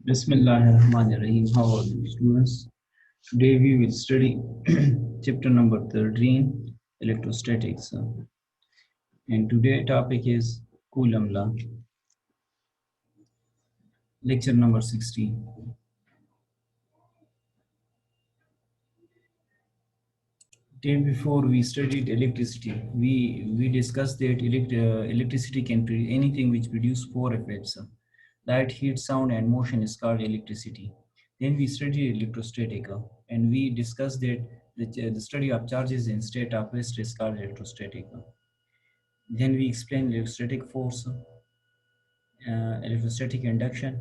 Bismillahirrahmanirrahim. How are you, students? Today we will study chapter number 13, electrostatics. And today topic is Coulomb law, lecture number 16. Day before we studied electricity, we discussed that electricity can anything which produce four effects. Light, heat, sound, and motion is called electricity. Then we studied electrostatic, and we discussed that the study of charges in state of rest is called electrostatic. Then we explained electrostatic force, electrostatic induction,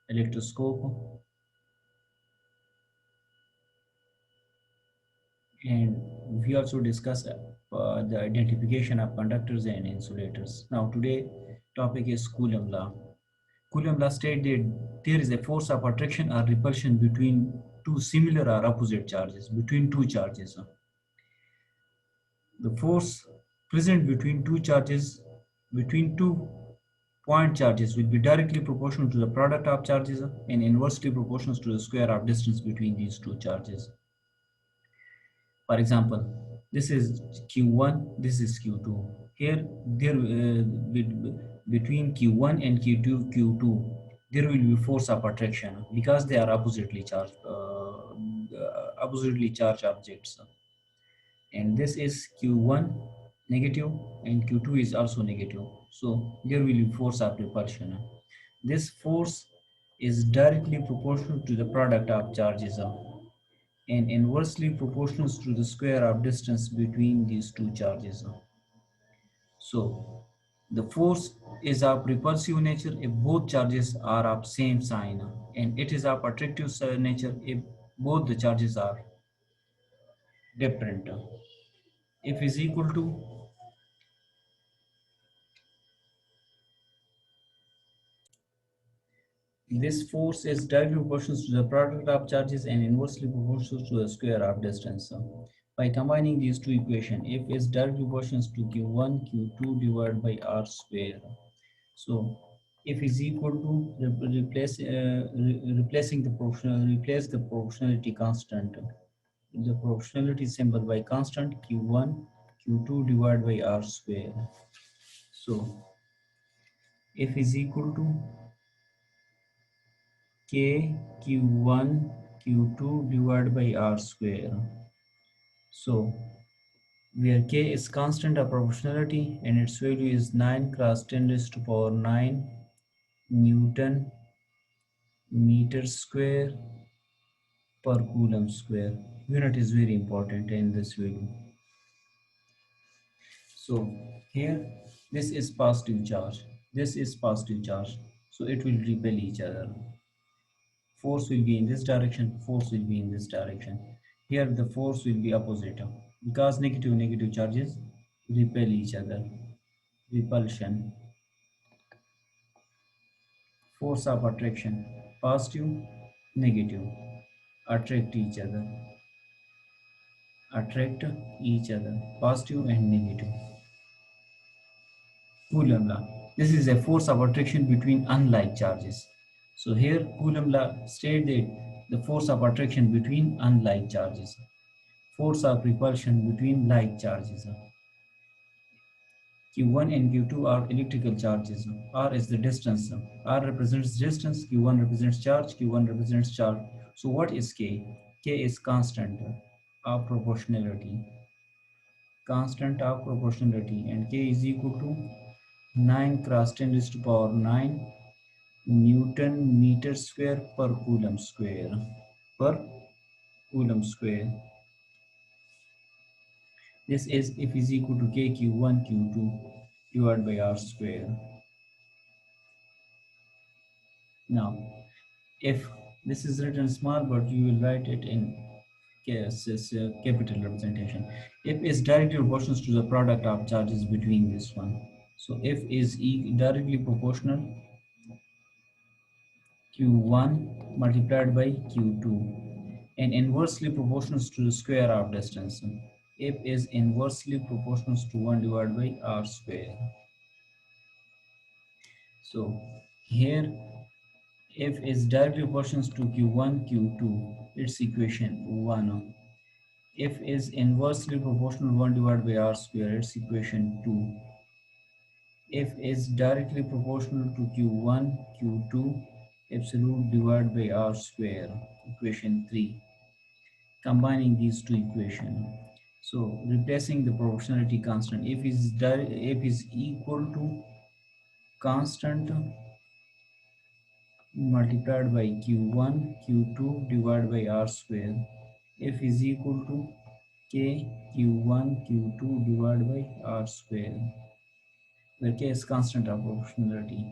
electroscope, and we also discuss the identification of conductors and insulators. Now today topic is Coulomb law. Coulomb law states that there is a force of attraction or repulsion between two similar or opposite charges, between two charges. The force present between two charges, between two point charges will be directly proportional to the product of charges and inversely proportional to the square of distance between these two charges. For example, this is Q1, this is Q2. Here, between Q1 and Q2, there will be force of attraction because they are oppositely charged objects. And this is Q1 negative and Q2 is also negative. So there will be force of repulsion. This force is directly proportional to the product of charges and inversely proportional to the square of distance between these two charges. So the force is of repulsive nature if both charges are of same sign, and it is of attractive nature if both the charges are different. If is equal to this force is directly proportional to the product of charges and inversely proportional to the square of distance. By combining these two equations, F is directly proportional to Q1, Q2 divided by R square. So F is equal to replacing the proportionality constant. The proportionality symbol by constant Q1, Q2 divided by R square. So F is equal to K Q1 Q2 divided by R square. So where K is constant of proportionality and its value is 9 cross 10 raised to power 9 Newton meter square per coulomb square. Unit is very important in this value. So here this is positive charge, this is positive charge, so it will repel each other. Force will be in this direction, force will be in this direction. Here the force will be opposite because negative charges repel each other. Repulsion. Force of attraction, positive, negative, attract each other, positive and negative. Coulomb law. This is a force of attraction between unlike charges. So here Coulomb law states that the force of attraction between unlike charges. Force of repulsion between like charges. Q1 and Q2 are electrical charges. R is the distance. R represents distance, Q1 represents charge, Q1 represents charge. So what is K? K is constant of proportionality. Constant of proportionality, and K is equal to 9 cross 10 raised to power 9 Newton meter square per coulomb square. Per coulomb square. This is F is equal to K Q1 Q2 divided by R square. Now, if this is written small, but you will write it in capital representation. F is directly proportional to the product of charges between this one. So F is directly proportional Q1 multiplied by Q2 and inversely proportional to the square of distance. F is inversely proportional to 1 divided by R square. So here F is directly proportional to Q1, Q2. It's equation 1. F is inversely proportional 1 divided by R square. It's equation 2. F is directly proportional to Q1, Q2, absolute divided by R square. Equation 3. Combining these two equations. So replacing the proportionality constant. F is equal to constant multiplied by q1 q2 divided by r square. F is equal to k q1 q2 divided by r square, where k is constant of proportionality.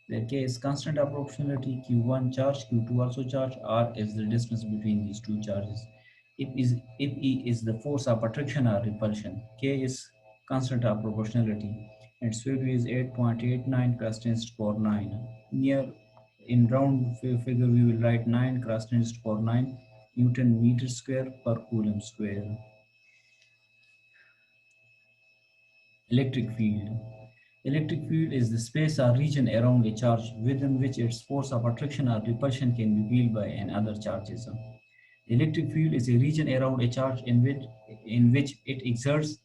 Where k is constant of proportionality, q1 charge, q2 also charge, r is the distance between these two charges. If E is the force of attraction or repulsion, k is constant of proportionality, its value is 8.89 cross 10 to the power 9. Near in round figure we will write 9 cross 10 to the power 9 Newton meter square per coulomb square. Electric field. Electric field is the space or region around a charge within which its force of attraction or repulsion can be felt by another charges. Electric field is a region around a charge in which it exerts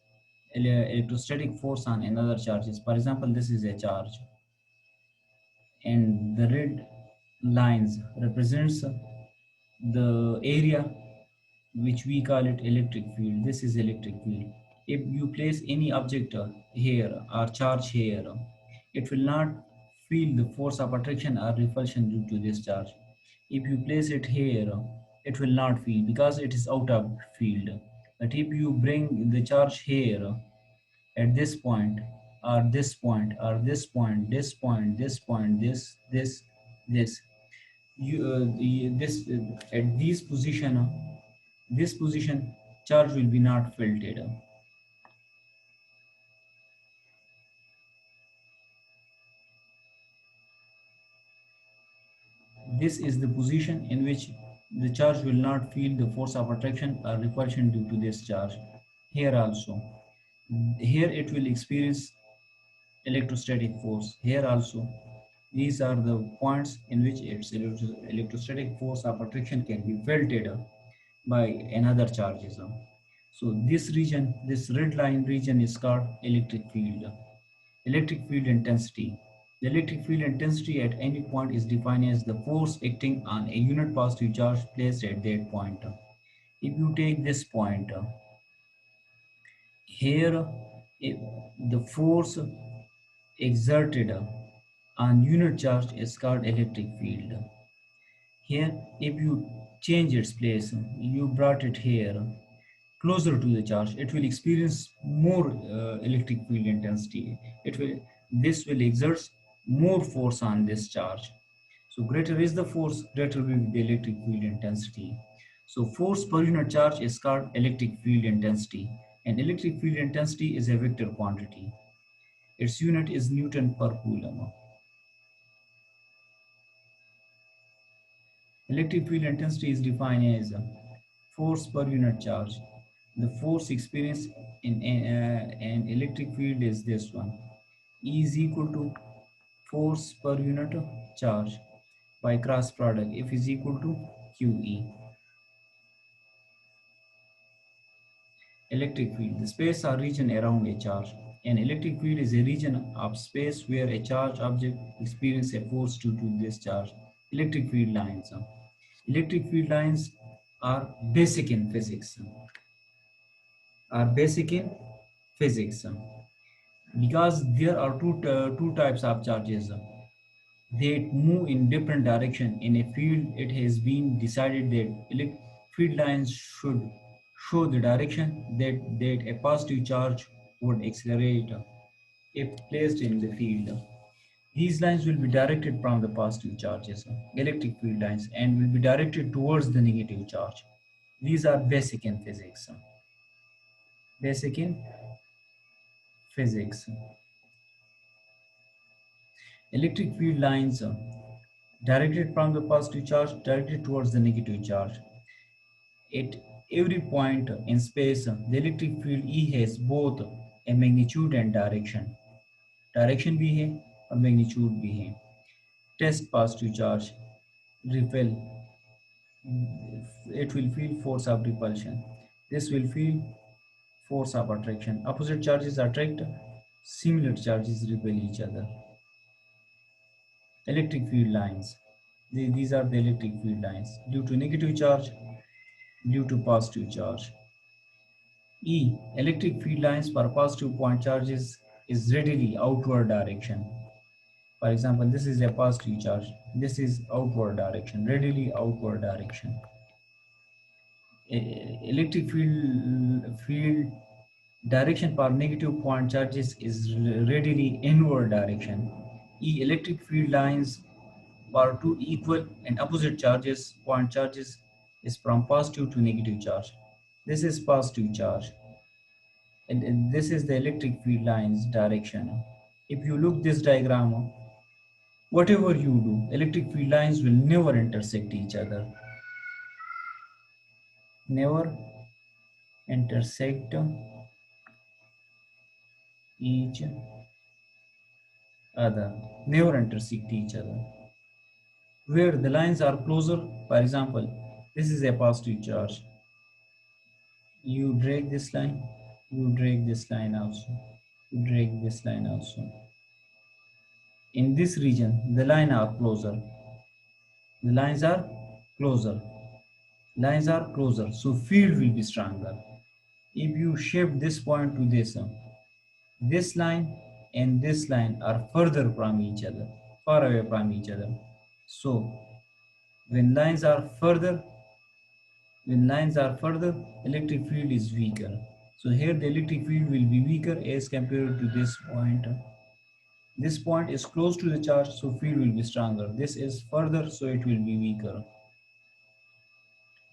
electrostatic force on another charges. For example, this is a charge, and the red lines represents the area which we call it electric field. This is electric field. If you place any object here or charge here, it will not feel the force of attraction or repulsion due to this charge. If you place it here, it will not feel because it is out of field. But if you bring the charge here at this point, or this point, or this point, this point, this point, this, at this position charge will be not filtered. This is the position in which the charge will not feel the force of attraction or repulsion due to this charge. Here also, here it will experience electrostatic force. Here also, these are the points in which its electrostatic force of attraction can be felt by another charges. So this region, this red line region is called electric field. Electric field intensity. The electric field intensity at any point is defined as the force acting on a unit positive charge placed at that point. If you take this point, here if the force exerted on unit charge is called electric field. Here, if you change its place, you brought it here, closer to the charge, it will experience more electric field intensity. This will exert more force on this charge. So greater is the force, greater will be the electric field intensity. So force per unit charge is called electric field intensity, and electric field intensity is a vector quantity. Its unit is Newton per coulomb. Electric field intensity is defined as force per unit charge. The force experienced in an electric field is this one. E is equal to force per unit charge by cross product. F is equal to QE. Electric field, the space or region around a charge. An electric field is a region of space where a charged object experiences a force due to this charge. Electric field lines. Electric field lines are basic in physics. Are basic in physics because there are two types of charges. They move in different direction. In a field, it has been decided that field lines should show the direction that a positive charge would accelerate if placed in the field. These lines will be directed from the positive charges, electric field lines, and will be directed towards the negative charge. These are basic in physics. Basic in physics. Electric field lines directed from the positive charge directed towards the negative charge. At every point in space, the electric field E has both a magnitude and direction. Direction भी है और magnitude भी है. test positive charge, repel, it will feel force of repulsion. This will feel force of attraction. Opposite charges attract, similar charges repel each other. Electric field lines. These are the electric field lines. Due to negative charge, due to positive charge. E. Electric field lines for positive point charges is readily outward direction. For example, this is a positive charge. This is outward direction, readily outward direction. Electric field direction for negative point charges is readily inward direction. E. Electric field lines for two equal and opposite charges, point charges, is from positive to negative charge. This is positive charge, and this is the electric field lines direction. If you look this diagram, whatever you do, electric field lines will never intersect each other. Never intersect each other. Never intersect each other. Where the lines are closer, for example, this is a positive charge. You drag this line, you drag this line also, you drag this line also. In this region, the lines are closer. The lines are closer. Lines are closer, so field will be stronger. If you shift this point to this line and this line are further from each other, far away from each other. So when lines are further, electric field is weaker. So here the electric field will be weaker as compared to this point. This point is close to the charge, so field will be stronger. This is further, so it will be weaker.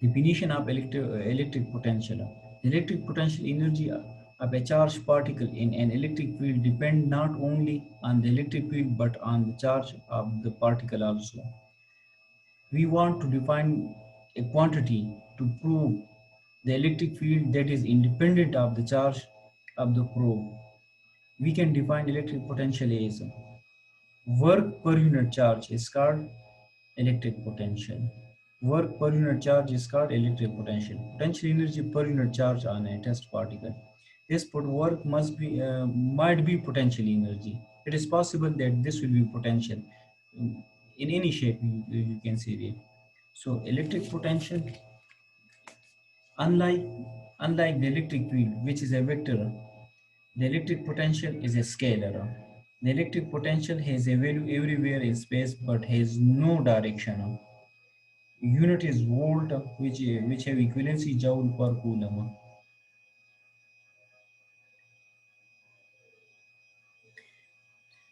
Definition of electric potential. Electric potential energy of a charged particle in an electric field depend not only on the electric field but on the charge of the particle also. We want to define a quantity to prove the electric field that is independent of the charge of the probe. We can define electric potential as work per unit charge is called electric potential. Work per unit charge is called electric potential. Potential energy per unit charge on a test particle. This work might be potential energy. It is possible that this will be potential in any shape you can see it. So electric potential, unlike unlike the electric field, which is a vector, the electric potential is a scalar. The electric potential has a value everywhere in space but has no direction. Unit is volt, which have equivalency joule per coulomb.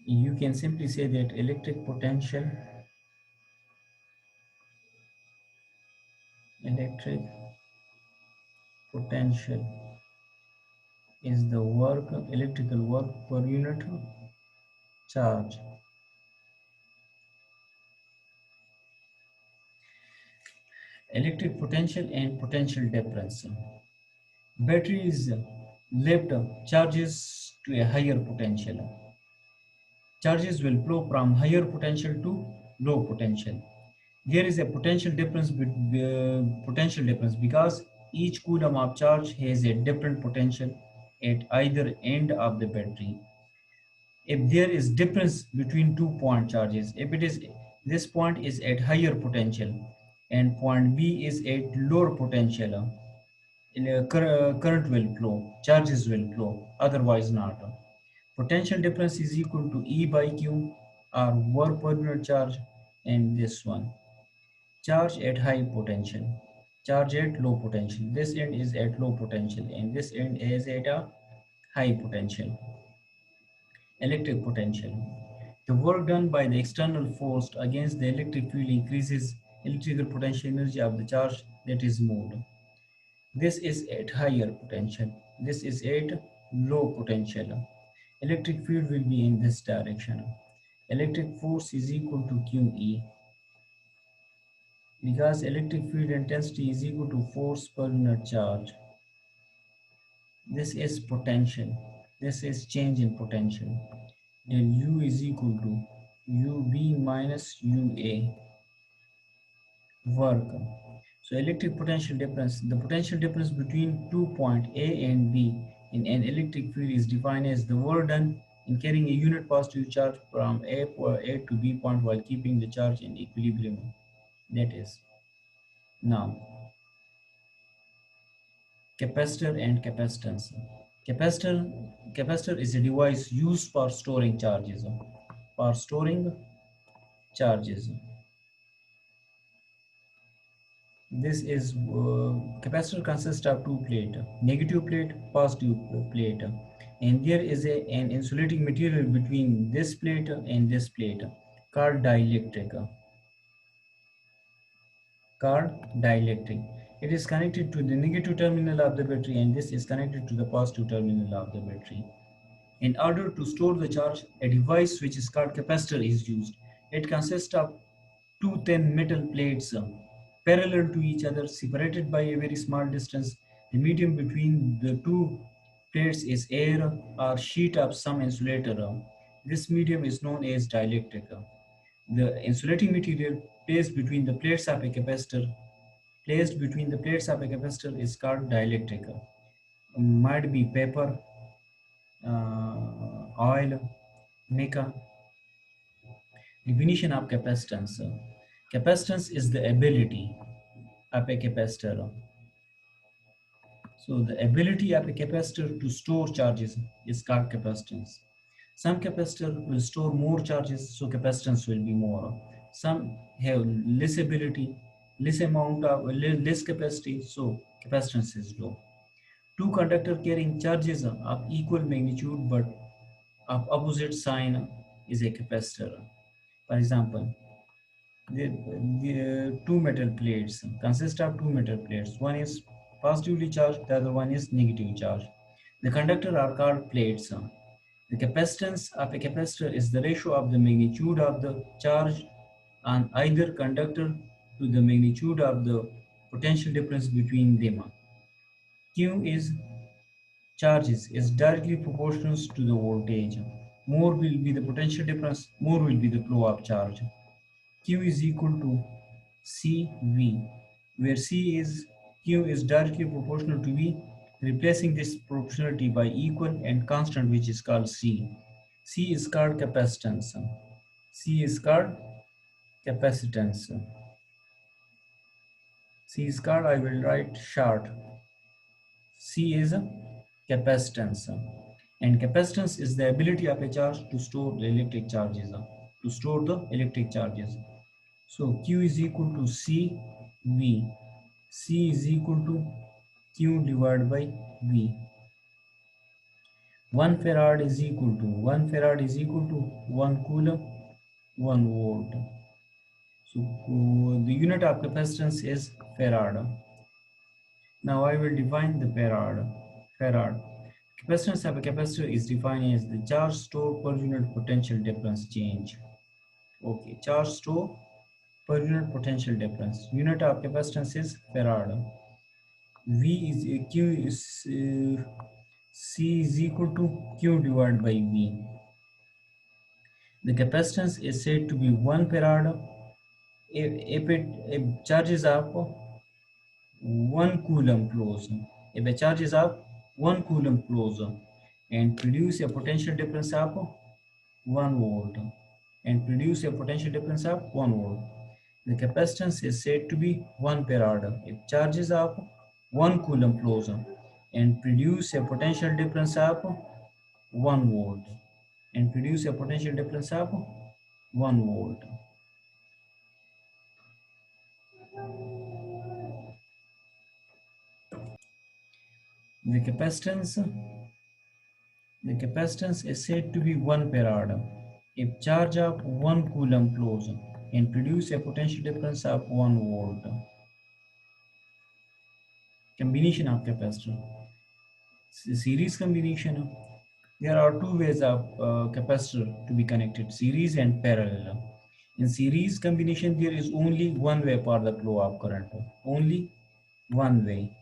You can simply say that electric potential is the electrical work per unit charge. Electric potential and potential difference. Batteries lift charges to a higher potential. Charges will flow from higher potential to low potential. There is a potential difference because each coulomb of charge has a different potential at either end of the battery. If there is difference between 2 point charges, if it is this point is at higher potential and point B is at lower potential, current will flow, charges will flow, otherwise not. Potential difference is equal to E by Q, or work per unit charge, and this one. Charge at high potential, charge at low potential. This end is at low potential and this end is at a high potential. Electric potential. The work done by the external force against the electric field increases electrical potential energy of the charge that is moved. This is at higher potential. This is at low potential. Electric field will be in this direction. Electric force is equal to QE because electric field intensity is equal to force per unit charge. This is potential. This is change in potential. Then U is equal to UB minus UA work. So electric potential difference, the potential difference between 2 point A and B in an electric field is defined as the work done in carrying a unit positive charge from A to B point while keeping the charge in equilibrium. That is, now capacitor and capacitance. Capacitor is a device used for storing charges. For storing charges. This is capacitor consists of two plate, negative plate, positive plate, and there is an insulating material between this plate and this plate called dielectric. It is connected to the negative terminal of the battery, and this is connected to the positive terminal of the battery. In order to store the charge, a device which is called capacitor is used. It consists of two thin metal plates parallel to each other, separated by a very small distance. The medium between the two plates is air or sheet of some insulator. This medium is known as dielectric. The insulating material placed between the plates of a capacitor is called dielectric. Might be paper, oil, mica. Definition of capacitance. Capacitance is the ability of a capacitor. So the ability of a capacitor to store charges is called capacitance. Some capacitor will store more charges, so capacitance will be more. Some have less ability, less capacity, so capacitance is low. Two conductor carrying charges of equal magnitude but of opposite sign is a capacitor. For example, the two metal plates consist of two metal plates. One is positively charged, the other one is negative charged. The conductor are called plates. The capacitance of a capacitor is the ratio of the magnitude of the charge on either conductor to the magnitude of the potential difference between them. Q is charges is directly proportional to the voltage. More will be the potential difference, more will be the flow of charge. Q is equal to CV, where Q is directly proportional to V, replacing this proportionality by equal and constant, which is called C. C is called capacitance. C is called capacitance. C is called, I will write short. C is capacitance. And capacitance is the ability of a charge to store the electric charges. So Q is equal to CV. C is equal to Q divided by V. 1 farad is equal to 1 coulomb, 1 volt. So the unit of capacitance is farad. Now I will define the farad. Capacitance of a capacitor is defined as the charge stored per unit potential difference change. Okay, charge stored per unit potential difference. Unit of capacitance is farad. V is Q is C is equal to Q divided by V. The capacitance is said to be 1 farad if charges of 1 coulomb flows. If a charge is of 1 coulomb flows and produce a potential difference of 1 volt The capacitance is said to be 1 farad if charges of 1 coulomb flows and produce a potential difference of 1 volt The capacitance The capacitance is said to be 1 farad if charge of 1 coulomb flows and produce a potential difference of 1 volt. Combination of capacitor. Series combination. There are two ways of capacitor to be connected, series and parallel. In series combination, there is only one way for the flow of current, only one way.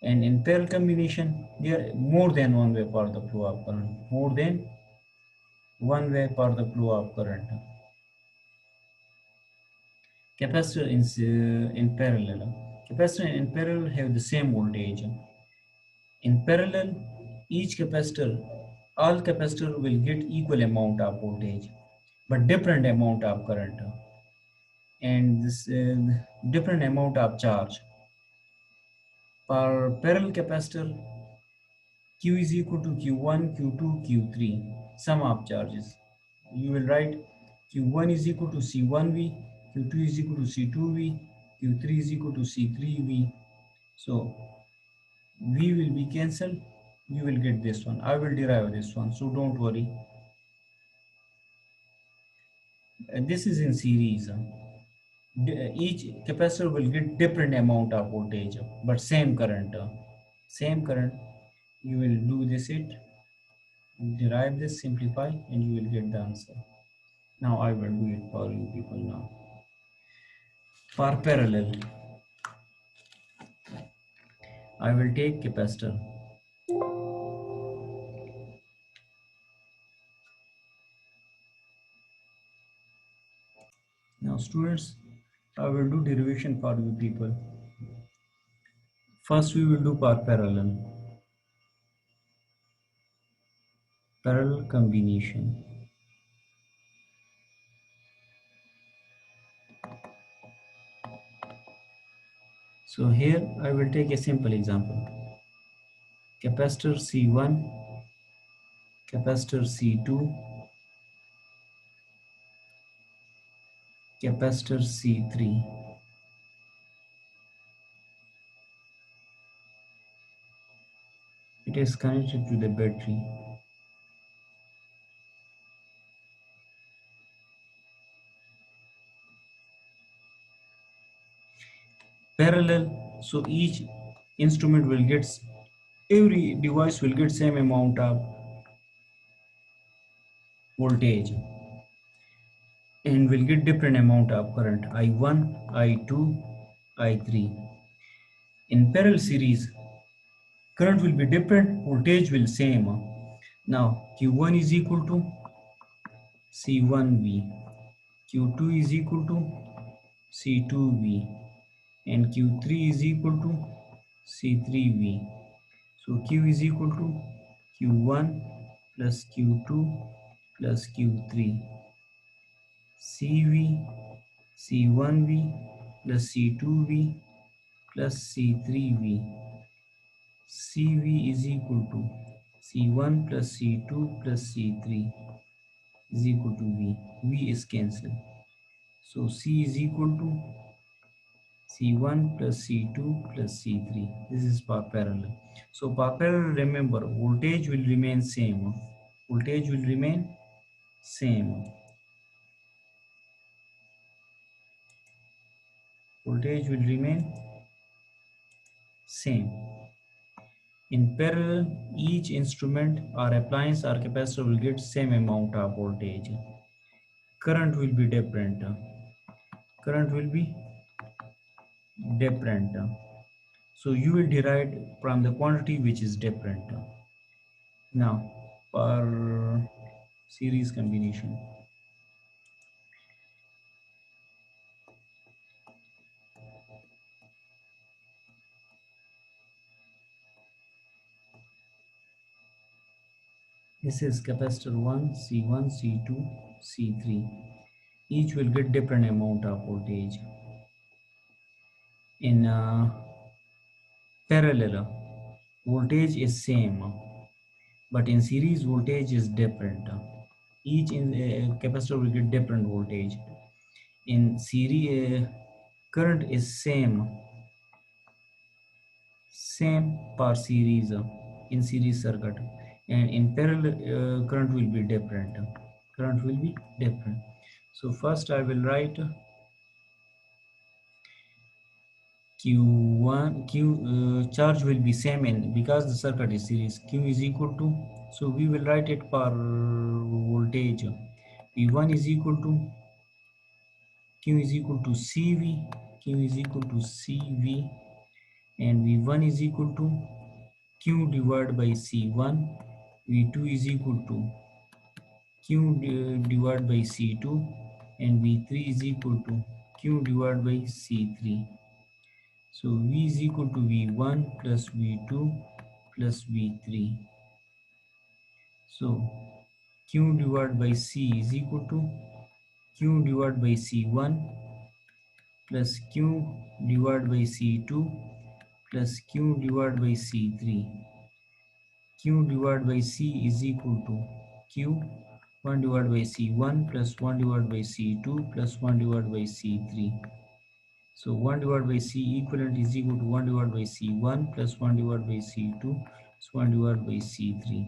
And in parallel combination, there are more than one way for the flow of current, more than one way for the flow of current. Capacitor in parallel. Capacitor in parallel have the same voltage. In parallel, each capacitor, all capacitor will get equal amount of voltage, but different amount of current and this different amount of charge. For parallel capacitor, Q is equal to Q1, Q2, Q3, sum of charges. You will write Q1 is equal to C1V, Q2 is equal to C2V, Q3 is equal to C3V. So V will be cancelled. You will get this one. I will derive this one, so don't worry. This is in series. Each capacitor will get different amount of voltage, but same current. Same current. You will do this it, derive this, simplify, and you will get the answer. Now I will do it for you people now. For parallel, I will take capacitor. Now students, I will do derivation for you people. First we will do for parallel combination. So here I will take a simple example. Capacitor C1, capacitor C2, capacitor C3. It is connected to the battery. Parallel, so each instrument will get, every device will get same amount of voltage and will get different amount of current, I1, I2, I3. In parallel series, current will be different, voltage will same. Now Q1 is equal to C1V, Q2 is equal to C2V, and Q3 is equal to C3V. So Q is equal to Q1 plus Q2 plus Q3. CV, C1V plus C2V plus C3V. CV is equal to C1 plus C2 plus C3 is equal to V. V is cancelled. So C is equal to C1 plus C2 plus C3. This is for parallel. So for parallel, remember, voltage will remain same. Voltage will remain same. Voltage will remain same. In parallel, each instrument or appliance or capacitor will get same amount of voltage. Current will be different. Current will be different. So you will derive from the quantity which is different. Now, for series combination. This is capacitor 1, C1, C2, C3. Each will get different amount of voltage. In parallel, voltage is same, but in series voltage is different. Each in capacitor will get different voltage. In series, current is same per series in series circuit, and in parallel current will be different. Current will be different. So first I will write Q1, charge will be same in, because the circuit is series, Q is equal to, so we will write it per voltage. V1 is equal to, Q is equal to CV, Q is equal to CV, and V1 is equal to Q divided by C1, V2 is equal to divided by C2, and V3 is equal to Q divided by C3. So V is equal to V1 plus V2 plus V3. So Q divided by C is equal to Q divided by C1 plus Q divided by C2 plus Q divided by C3. Q divided by C is equal to Q 1 divided by C1 plus 1 divided by C2 plus 1 divided by C3. So 1 divided by C equivalent is equal to 1 divided by C1 plus 1 divided by C2 plus 1 divided by C3.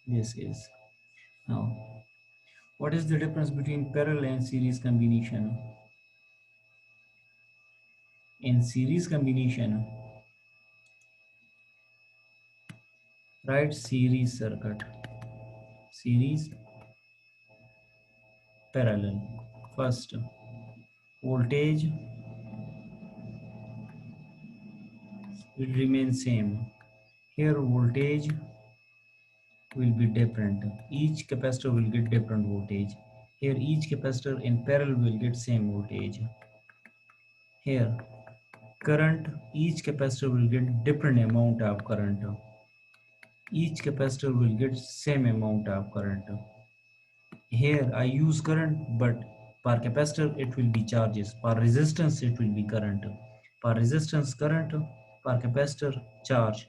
This is. Now, what is the difference between parallel and series combination? In series combination, write series circuit, series parallel. First, voltage will remain same. Here voltage will be different. Each capacitor will get different voltage. Here each capacitor in parallel will get same voltage. Here current, each capacitor will get different amount of current. Each capacitor will get same amount of current. Here I use current, but per capacitor it will be charges. Per resistance it will be current. Per resistance current, per capacitor charge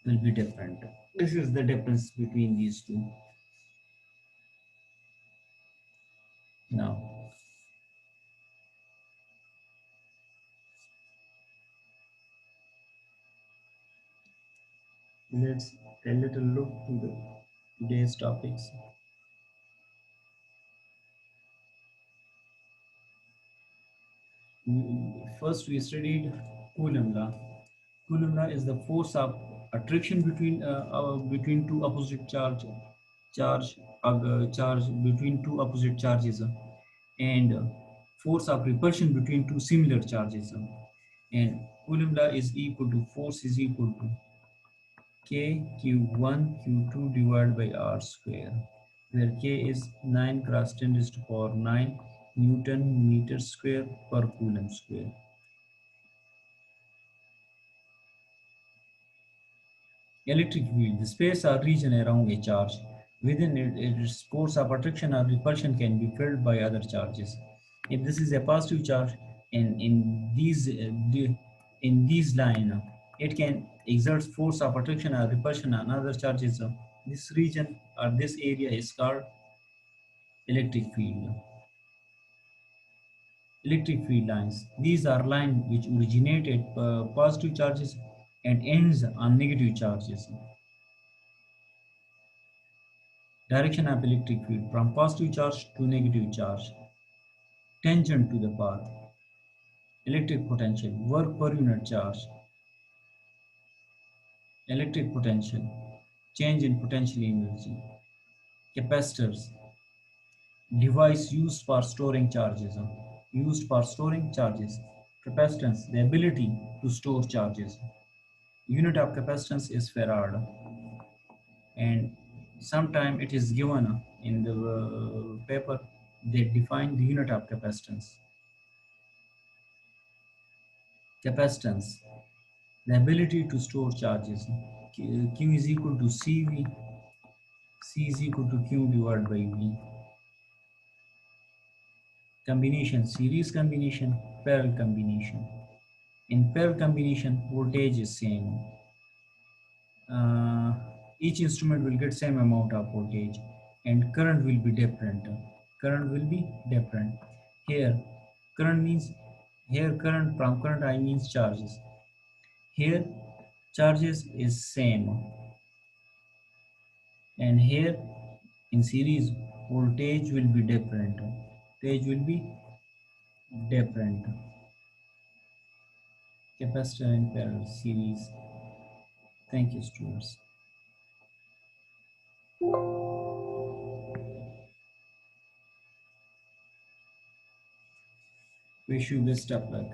will be different. This is the difference between these two. Now, let's a little look to the today's topics. First, we studied Coulomb law. Coulomb law is the force of attraction between two opposite charge between two opposite charges, and force of repulsion between two similar charges. And Coulomb law is equal to force is equal to K Q1 Q2 divided by R square, where K is 9 cross 10 raised to power 9 Newton meter square per Coulomb square. Electric field, the space or region around a charge. Within it, its force of attraction or repulsion can be filled by other charges. If this is a positive charge, and in these line, it can exert force of attraction or repulsion on other charges. This region or this area is called electric field. Electric field lines. These are lines which originate at positive charges and ends on negative charges. Direction of electric field from positive charge to negative charge. Tangent to the path. Electric potential, work per unit charge. Electric potential, change in potential energy. Capacitors, device used for storing charges. Used for storing charges. Capacitance, the ability to store charges. Unit of capacitance is farad, and sometime it is given in the paper. They define the unit of capacitance. Capacitance, the ability to store charges. Q is equal to CV, C is equal to Q divided by V. Combination, series combination, parallel combination. In parallel combination, voltage is same. Each instrument will get same amount of voltage, and current will be different. Current will be different. Here, current means, here current, from current I means charges. Here, charges is same, and here in series voltage will be different. Voltage will be different. Capacitor and parallel series. Thank you, students. Wish you best of luck.